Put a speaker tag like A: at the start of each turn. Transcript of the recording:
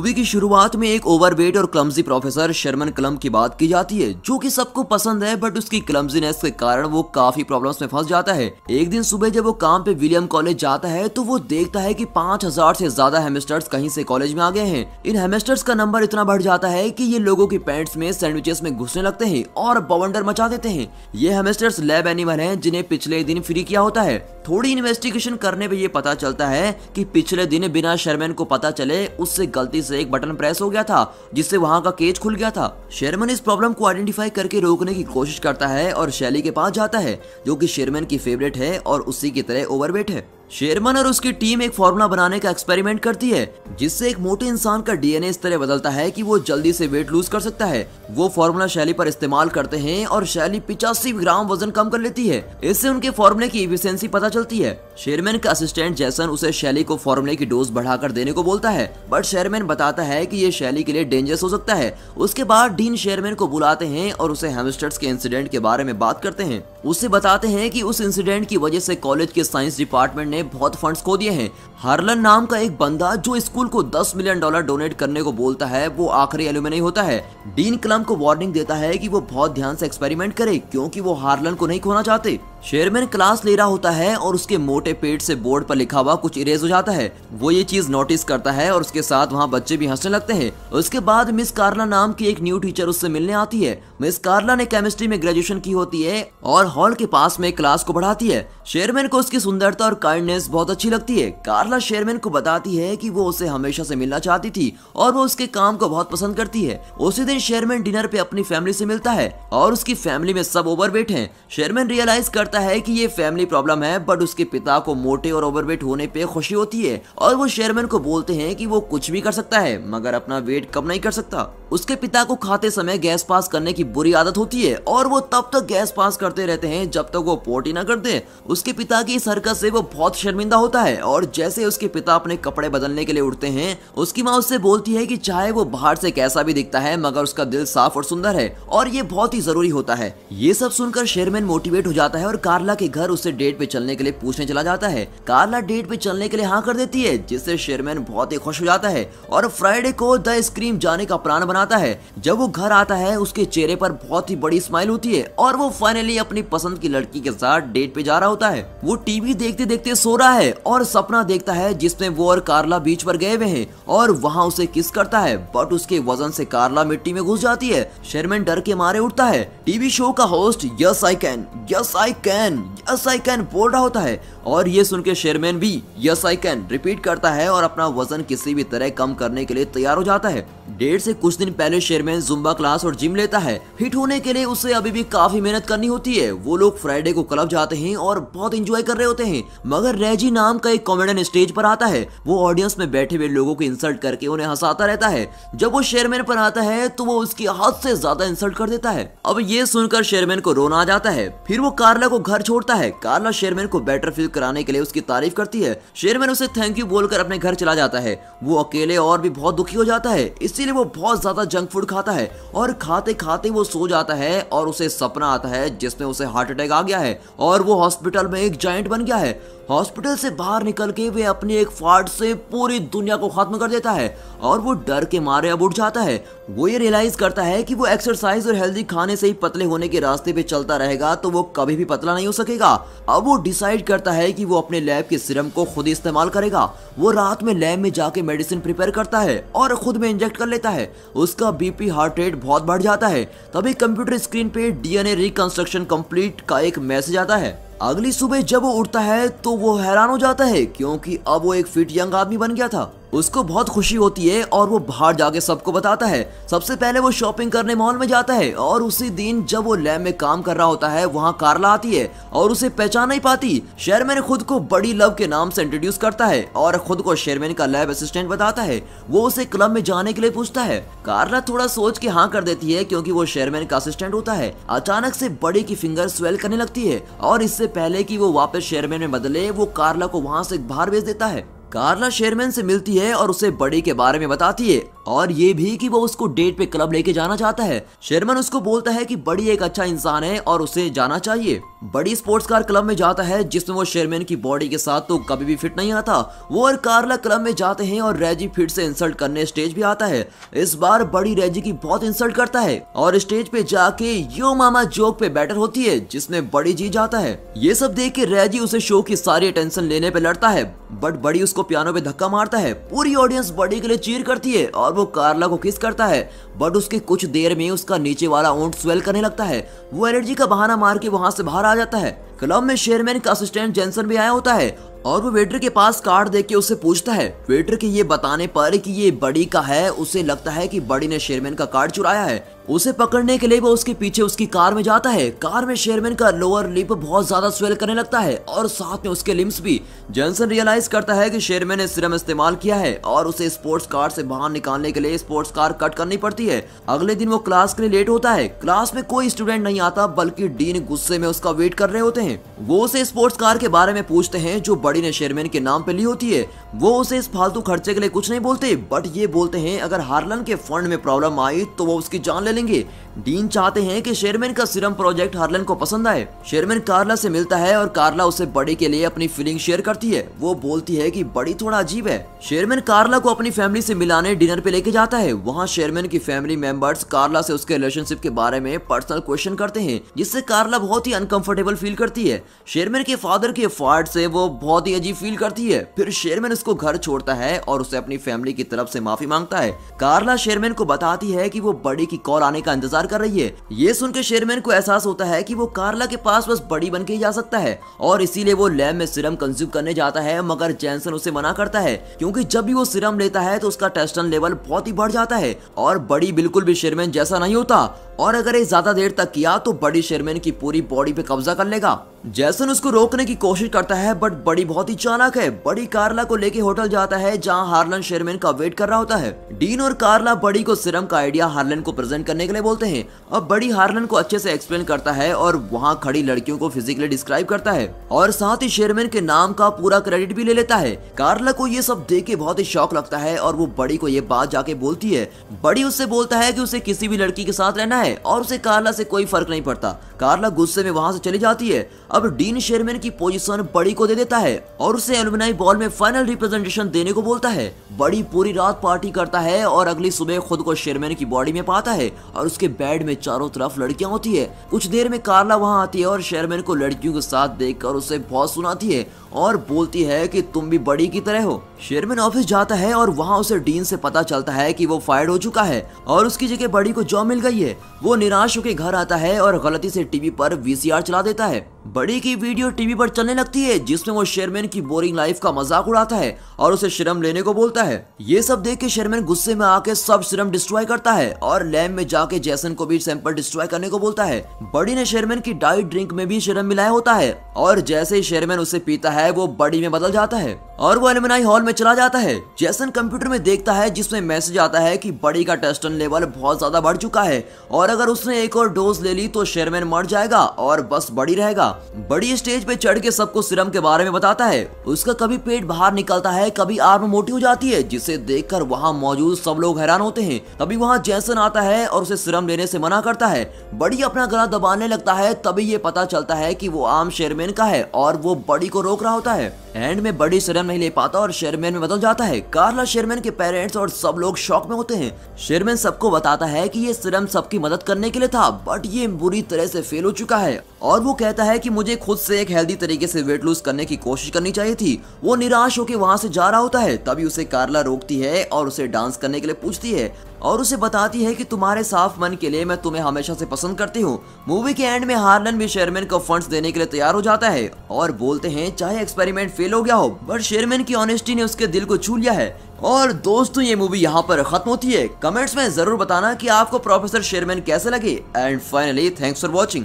A: Movie की शुरुआत में एक ओवरवेट और क्लमजी प्रोफेसर शर्मन क्लम की बात की जाती है, जो कि सबको पसंद है, बट उसकी क्लमजीनेस के कारण वो काफी प्रॉब्लम्स में फंस जाता है। एक दिन सुबह जब वो काम पे विलियम कॉलेज जाता है तो वो देखता है कि 5000 से ज्यादा हेमस्टर्स कहीं से कॉलेज में आ गए हैं। इन हेमस्टर्स का नंबर इतना बढ़ जाता है कि ये लोगों की पैंट्स में सैंडविचेस में घुसने लगते हैं और बवंडर मचा देते हैं। ये हेमस्टर्स लैब एनिमल हैं जिन्हें पिछले दिन फ्री किया होता है। थोड़ी इन्वेस्टिगेशन करने पे ये पता चलता है कि पिछले दिन बिना शर्मन को पता चले उससे गलती से एक बटन प्रेस हो गया था, जिससे वहां का केज खुल गया था। शर्मन इस प्रॉब्लम को आइडेंटिफाई करके रोकने की कोशिश करता है और शैली के पास जाता है, जो कि शर्मन की फेवरेट है और उसी की तरह ओवरवेट है। शेरमन और उसकी टीम एक फॉर्मूला बनाने का एक्सपेरिमेंट करती है, जिससे एक मोटे इंसान का डीएनए इस तरह बदलता है कि वो जल्दी से वेट लूज कर सकता है। वो फॉर्मूला शैली पर इस्तेमाल करते हैं और शैली 85 ग्राम वजन कम कर लेती है। इससे उनके फॉर्मूले की एफिशिएंसी पता चलती है। शेरमैन का असिस्टेंट जैसन उसे शैली को फॉर्मूले की डोज बढ़ाकर देने को बोलता है, बट शेरमैन बताता है कि ये शैली के लिए डेंजरस हो सकता है। उसके बाद डीन शेरमैन को बुलाते हैं और उसे हेमस्टर्स के इंसिडेंट के बारे में बात करते हैं। उससे बताते हैं कि उस इंसिडेंट की वजह से कॉलेज के साइंस डिपार्टमेंट ने बहुत फंड्स खो दिए हैं। हार्लन नाम का एक बंदा जो स्कूल को $10 मिलियन डोनेट करने को बोलता है, वो आखिरी एलुमनी होता है। डीन क्लम को वार्निंग देता है कि वो बहुत ध्यान से एक्सपेरिमेंट करे, क्योंकि वो हार्लन को नहीं खोना चाहते। शेरमैन क्लास ले रहा होता है और उसके मोटे पेट से बोर्ड पर लिखा हुआ कुछ इरेज हो जाता है। वो ये चीज नोटिस करता है और उसके साथ वहाँ बच्चे भी हंसने लगते हैं। उसके बाद मिस कार्ला नाम की एक न्यू टीचर उससे मिलने आती है। मिस कार्ला ने केमिस्ट्री में ग्रेजुएशन की होती है और हॉल के पास में क्लास को बढ़ाती है। शेरमैन को उसकी सुंदरता और काइंडनेस बहुत अच्छी लगती है। कार्ला शेरमैन को बताती है कि वो उसे हमेशा से मिलना चाहती थी और वो उसके काम को बहुत पसंद करती है। उसी दिन शेरमैन डिनर पे अपनी फैमिली से मिलता है और उसकी फैमिली में सब ओवरवेट हैं। शेरमैन रियलाइज करता है कि ये फैमिली प्रॉब्लम है, बट उसके पिता को मोटे और ओवरवेट होने पे खुशी होती है और वो शेरमैन को बोलते हैं कि वो कुछ भी कर सकता है, मगर अपना वेट कम नहीं कर सकता। उसके पिता को खाते समय गैस पास करने की बुरी आदत होती है और वो तब तक गैस पास करते रहते हैं जब तक वो पोटी ना कर दे। उसके पिता की इस हरकत से वो बहुत शर्मिंदा होता है और जैसे उसके पिता अपने कपड़े बदलने के लिए उठते हैं, उसकी माँ उससे बोलती है कि चाहे वो बाहर से कैसा भी दिखता है, मगर उसका दिल साफ और सुंदर है और ये बहुत ही जरूरी होता है। ये सब सुनकर शेरमैन मोटिवेट हो जाता है और कार्ला के घर उससे डेट पे चलने के लिए पूछने चला जाता है। कार्ला डेट पे चलने के लिए हाँ कर देती है, जिससे शेरमैन बहुत ही खुश हो जाता है और फ्राइडे को द स्क्रीम जाने का प्लान बनाता है। जब वो घर आता है, उसके चेहरे पर बहुत ही बड़ी स्माइल होती है और वो फाइनली अपनी पसंद की लड़की के साथ डेट पे जा रहा होता है। वो टीवी देखते देखते सो रहा है और सपना देखता है जिसमें वो और कार्ला बीच पर गए हुए हैं और वहाँ उसे किस करता है, बट उसके वजन से कार्ला मिट्टी में घुस जाती है। शेरमैन डर के मारे उठता है। टीवी शो का host yes I can, yes I can, yes I can बोल रहा होता है और ये सुन के शेरमैन भी यस आई कैन रिपीट करता है और अपना वजन किसी भी तरह कम करने के लिए तैयार हो जाता है। डेट से कुछ दिन पहले शेरमैन जुम्बा क्लास और जिम लेता है। फिट होने के लिए उसे अभी भी काफी मेहनत करनी होती है। वो लोग फ्राइडे को क्लब जाते हैं और बहुत एंजॉय कर रहे होते हैं, मगर रेजी नाम का एक कॉमेडियन स्टेज पर आता है। वो ऑडियंस में बैठे हुए लोगों को इंसल्ट करके उन्हें हंसाता रहता है। जब वो शेरमैन पर आता है तो वो उसकी हद से ज्यादा इंसल्ट कर देता है। अब ये सुनकर शेरमैन को रोना आ जाता है। फिर वो कार्ला को घर छोड़ता है। कार्ला शेरमैन को बेटर फील कराने के लिए उसकी तारीफ करती है। शेरमैन उसे थैंक यू बोलकर अपने घर चला जाता है। वो अकेले और भी बहुत दुखी हो जाता है, इसीलिए वो बहुत ज्यादा जंक फूड खाता है और खाते खाते वो सो जाता है और उसे सपना आता है जिसमें उसे हार्ट अटैक आ गया है और वो हॉस्पिटल में एक जायंट बन गया है। हॉस्पिटल से बाहर निकल के वे अपनी एक फाड़ से पूरी दुनिया को खत्म कर देता है और वो डर के मारे अब उठ जाता है। वो ये रियलाइज करता है कि वो एक्सरसाइज और हेल्दी खाने से ही पतले होने के रास्ते पे चलता रहेगा तो वो कभी भी पतला नहीं हो सकेगा। अब वो डिसाइड करता है कि वो अपने लैब के सीरम को खुद ही इस्तेमाल करेगा। वो रात में लैब में जाके मेडिसिन प्रिपेयर करता है और खुद में इंजेक्ट कर लेता है। उसका बीपी हार्ट रेट बहुत बढ़ जाता है। तभी कंप्यूटर स्क्रीन पे डीएनए रिकंस्ट्रक्शन कंप्लीट का एक मैसेज आता है। अगली सुबह जब वो उठता है तो वो हैरान हो जाता है, क्योंकि अब वो एक फिट यंग आदमी बन गया था। उसको बहुत खुशी होती है और वो बाहर जाके सबको बताता है। सबसे पहले वो शॉपिंग करने मॉल में जाता है और उसी दिन जब वो लैब में काम कर रहा होता है, वहाँ कार्ला आती है और उसे पहचान नहीं पाती। शेरमैन खुद को बड़ी लव के नाम से इंट्रोड्यूस करता है और खुद को शेरमैन का लैब असिस्टेंट बताता है। वो उसे क्लब में जाने के लिए पूछता है। कार्ला थोड़ा सोच के हाँ कर देती है, क्योंकि वो शेरमैन का असिस्टेंट होता है। अचानक से बड़ी की फिंगर स्वेल करने लगती है और इससे पहले कि वो वापस शेरमैन में बदले, वो कार्ला को वहाँ से बाहर भेज देता है। कार्ला शेरमैन से मिलती है और उसे बड़ी के बारे में बताती है और ये भी कि वो उसको डेट पे क्लब लेके जाना चाहता है। शेरमैन उसको बोलता है कि बड़ी एक अच्छा इंसान है और उसे जाना चाहिए। बड़ी स्पोर्ट्स कार क्लब में जाता है जिसमें वो शेरमैन की बॉडी के साथ तो कभी भी फिट नहीं आता। वो और कार्ला क्लब में जाते हैं और रेजी फिर से इंसल्ट करने स्टेज पे आता है। इस बार बड़ी रेजी की बहुत इंसल्ट करता है और स्टेज पे जाके यो मामा जोक पे बैटर होती है जिसमें बड़ी जीत जाता है। ये सब देख के रेजी उसे शो की सारी अटेंशन लेने पे लड़ता है बट बड़ी उसको पियानो पे धक्का मारता है। पूरी ऑडियंस बड़ी के लिए चीयर करती है और वो कार्ला को किस करता है बट उसके कुछ देर में उसका नीचे वाला ओंठ स्वेल करने लगता है। वो एनर्जी का बहाना मार के वहां से बाहर आ जाता है। क्लब में शेरमैन का असिस्टेंट जेंसन भी आया होता है और वो वेटर के पास कार्ड देख के उससे पूछता है। वेटर के ये बताने पर कि ये बड़ी का है उसे लगता है कि बड़ी ने शेरमैन का कार्ड चुराया है। उसे पकड़ने के लिए वो उसके पीछे उसकी कार में जाता है। कार में शेरमैन का लोअर लिप बहुत ज्यादा स्वेल करने लगता है और साथ में उसके लिम्स भी। जेंसन रियलाइज करता है कि शेरमैन ने सीरम इस्तेमाल किया है और उसे स्पोर्ट्स कार से बाहर निकालने के लिए स्पोर्ट्स कार कट करनी पड़ती है। अगले दिन वो क्लास के लिए लेट होता है। क्लास में कोई स्टूडेंट नहीं आता बल्कि डीन गुस्से में उसका वेट कर रहे होते हैं। वो उसे स्पोर्ट्स कार के बारे में पूछते हैं जो बड़ी ने शेरमैन के नाम पे ली होती है। वो उसे इस फालतू खर्चे के लिए कुछ नहीं बोलते बट ये बोलते हैं अगर हार्लन के फंड में प्रॉब्लम आई तो वो उसकी जान ले लेंगे। डीन चाहते हैं कि शेरमैन का सीरम प्रोजेक्ट हार्लन को पसंद आए। शेरमैन कार्ला से मिलता है और कार्ला उसे बड़ी के लिए अपनी फीलिंग शेयर करती है। वो बोलती है कि बड़ी थोड़ा अजीब है। शेरमैन कार्ला को अपनी फैमिली से मिलाने डिनर पे लेके जाता है। वहाँ शेरमैन की फैमिली मेंबर्स कार्ला से उसके रिलेशनशिप के बारे में पर्सनल क्वेश्चन करते हैं जिससे कार्ला बहुत ही अनकंफर्टेबल फील करती है। शेरमैन के फादर के फाड़ से वो बहुत ही अजीब फील करती है। फिर शेरमैन उसको घर छोड़ता है और उसे अपनी फैमिली की तरफ से माफी मांगता है। कार्ला शेरमैन को बताती है कि वो बड़ी की कॉल आने का इंतजार कर रही है। ये सुनकर शेरमैन को एहसास होता है कि वो कार्ला के पास बस बड़ी बन के ही जा सकता है और इसीलिए वो लैब में सीरम कंज्यूम करने जाता है मगर जेंसन उसे मना करता है क्योंकि जब भी वो सीरम लेता है तो उसका टेस्टोस्टेरोन लेवल बहुत ही बढ़ जाता है और बड़ी बिल्कुल भी शेरमैन जैसा नहीं होता और अगर ये ज्यादा देर तक किया तो बड़ी शेरमैन की पूरी बॉडी पे कब्जा कर लेगा। जेसन उसको रोकने की कोशिश करता है बट बड़ी बहुत ही चालाक है। बड़ी कार्ला को लेके होटल जाता है जहां हार्लन शेरमैन का वेट कर रहा होता है। डीन और कार्ला बड़ी को सीरम का आइडिया हार्लन को प्रेजेंट करने के लिए बोलते हैं। अब बड़ी हार्लन को अच्छे से एक्सप्लेन करता है और वहां खड़ी लड़कियों को फिजिकली डिस्क्राइब करता है और साथ ही शेरमैन के नाम का पूरा क्रेडिट भी ले लेता है। कार्ला को ये सब देख के बहुत ही शौक लगता है और वो बड़ी को ये बात जाके बोलती है। बड़ी उससे बोलता है कि उसे किसी भी लड़की के साथ रहना है और उसे कार्ला से कोई फर्क नहीं पड़ता। कार्ला गुस्से में वहां से चली जाती है। अब डीन शेरमैन की पोजीशन बड़ी को दे देता है और उसे एलुमनाई बॉल में फाइनल रिप्रेजेंटेशन देने को बोलता है। बड़ी पूरी रात पार्टी करता है और अगली सुबह खुद को शेरमैन की बॉडी में पाता है और उसके बेड में चारों तरफ लड़कियां होती है। कुछ देर में कार्ला वहां आती है और शेरमैन को लड़कियों के साथ देखकर उसे बहुत सुनाती है और बोलती है कि तुम भी बड़ी की तरह हो। शेरमैन ऑफिस जाता है और वहां उसे डीन से पता चलता है कि वो फायर्ड हो चुका है और उसकी जगह बड़ी को जॉब मिल गई है। वो निराश होकर घर आता है और गलती से टीवी पर वीसीआर चला देता है। बड़ी की वीडियो टीवी पर चलने लगती है जिसमें वो शेरमैन की बोरिंग लाइफ का मजाक उड़ाता है और उसे सीरम लेने को बोलता है। ये सब देख के शेरमैन गुस्से में आके सब सीरम डिस्ट्रॉय करता है और लैब में जाके जेसन को भी सैंपल डिस्ट्रॉय करने को बोलता है। बड़ी ने शेरमैन की डाइट ड्रिंक में भी सीरम मिलाया होता है और जैसे ही शेरमैन उसे पीता है वो बड़ी में बदल जाता है और वो एलुमनाई हॉल में चला जाता है। जेसन कंप्यूटर में देखता है जिसमें मैसेज आता है कि बड़ी का टेस्टोस्टेरोन लेवल बहुत ज्यादा बढ़ चुका है और अगर उसने एक और डोज ले ली तो शेरमैन मर जाएगा और बस बड़ी रहेगा। बड़ी स्टेज पे चढ़ के सबको सीरम के बारे में बताता है। उसका कभी पेट बाहर निकलता है कभी आर्म मोटी हो जाती है जिसे देखकर वहां मौजूद सब लोग हैरान होते हैं। तभी वहां जेसन आता है और उसे सीरम लेने से मना करता है। बड़ी अपना गला दबाने लगता है तभी ये पता चलता है कि वो आम शेरमैन का है और वो बड़ी को रोक रहा होता है। एंड में बड़ी सीरम नहीं ले पाता और शेरमैन में बदल जाता है। कार्ला शेरमैन के पेरेंट्स और सब लोग शॉक में होते हैं। शेरमैन सबको बताता है कि ये सीरम सबकी मदद करने के लिए था बट ये बुरी तरह से फेल हो चुका है और वो कहता है कि मुझे खुद से एक हेल्दी तरीके से वेट लूज करने की कोशिश करनी चाहिए थी। वो निराश होकर वहां से जा रहा होता है तभी उसे कार्ला रोकती है और उसे डांस करने के लिए पूछती है और उसे बताती है कि तुम्हारे साफ मन के लिए मैं तुम्हें हमेशा से पसंद करती हूँ। मूवी के एंड में हार्लन भी शेरमैन को फंड्स देने के लिए तैयार हो जाता है और बोलते हैं चाहे एक्सपेरिमेंट फेल हो गया हो बट शेरमैन की ऑनेस्टी ने उसके दिल को छू लिया है। और दोस्तों ये मूवी यहाँ पर खत्म होती है। कमेंट्स में जरूर बताना कि आपको प्रोफेसर शेरमैन कैसे लगे and finally thanks for watching.